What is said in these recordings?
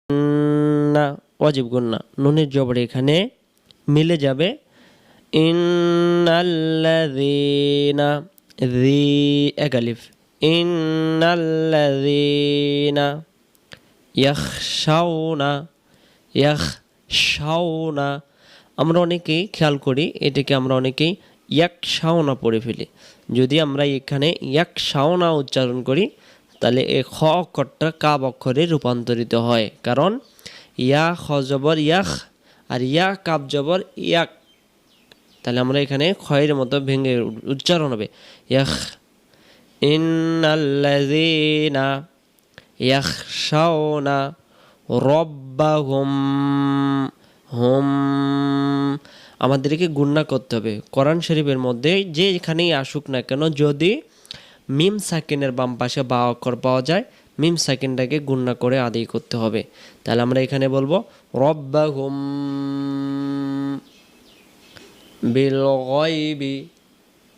না ওয়াজিব গুন্না, নুনের জবর এখানে মিলে যাবে ইন্নাল্লাযীনা জি এক আলিফ ইন্নাল্লাযীনা ইয়াখশাউনা ইয়াখশাউনা। আমরা অনেকেই খেয়াল করি এটাকে আমরা অনেকেই ইয়াকশাউনা পড়ে ফেলি। যদি আমরা এখানে ইয়াকশাউনা উচ্চারণ করি তাহলে এই খ অক্ষরটা কাব অক্ষরে রূপান্তরিত হয়, কারণ ইয়া খ জবর ইয়াখ আর ইয়া কাব জবর ইয়াক। তাহলে আমরা এখানে খয়ের মতো ভেঙে উচ্চারণ হবে ইয়াখ। ইন্নাল্লাযীনা ইয়াখশাউনা রব্বাহুম হুম। আমাদেরকে গুণনা করতে হবে কোরআন শরীফের মধ্যে যে এখানেই আসুক না কেন, যদি মিম সাকিনের বাম পাশে বা অক্ষর পাওয়া যায় মিম সাকিনটাকে গুণনা করে আদায় করতে হবে। তাহলে আমরা এখানে বলবো রব্বাহুম বিল গায়বি।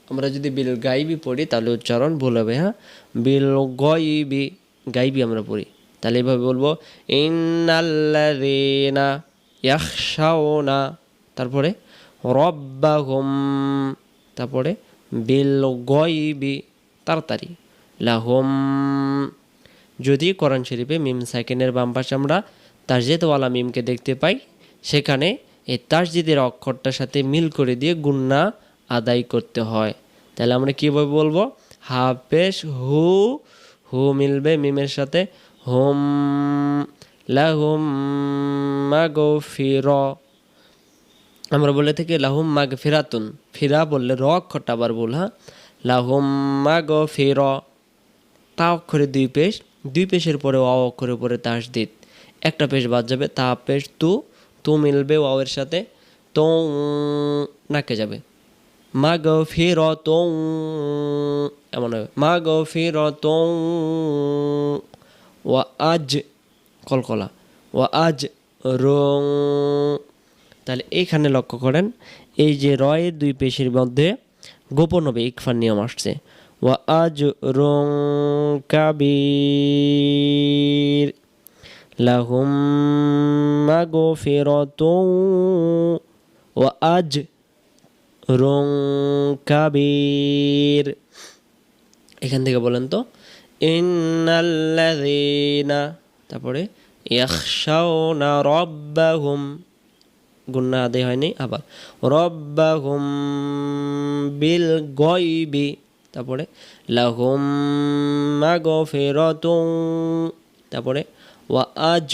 আমরা যদি বিল গায়বি পড়ি তাহলে উচ্চারণ ভুল হবে। হ্যাঁ, বিল গায়বি গায়বি আমরা পড়ি, তাহলে এইভাবে বলবো ইন্নাল্লাযীনা ইয়াখশাউনা, তারপরে রব্বাহুম, তারপরে বিল গায়বি তাড়াতাড়ি লাহুম। যদি কোরআন শরীফে মিম সাকিনের বাম পাশে আমরা তাসজিদওয়ালা মিমকে দেখতে পাই, সেখানে এই তাসজিদের অক্ষরটার সাথে মিল করে দিয়ে গুন্না আদায় করতে হয়। তাহলে আমরা কীভাবে বলবো, হাফেশ হু, হু মিলবে মিমের সাথে, হুম লাহুম মাগফির। আমরা বলে থাকি লাহুম মাগফিরাতুন, ফিরা বললে র অক্ষরটা আবার বল। হ্যাঁ, লাহুম মাগফির, তা অক্ষরে দুই পেশের পরে অ অক্ষরের পরে তাসদিদ, একটা পেশ বাদ যাবে, তা পেশ তু মিলবে ওয়াওয়ের সাথে, তো নাকে যাবে, মাগফিরাতুন এমন হবে, মাগফিরাতুন ওয়া আজ কলকলা ওয়া আজ রং। তাহলে এইখানে লক্ষ্য করেন এই যে রয়ের দুই পেশের মধ্যে গোপন হবে ইকফার নিয়ম আসছে, ওয়া আজ রং কাবীর লাহুম মাগফিরাতুন ওয়া আজ রং কাবীর। এখান থেকে বলেন তো ইন্নাল্লাযীনা, তারপরে ইয়াখশাউনা রব্বাহুম, গুন্না আদায় হয়নি, আবার রব্বাহুম বিল গায়বি, তারপরে লাহুম মাগফিরাতুন, তারপরে ওয়া আজ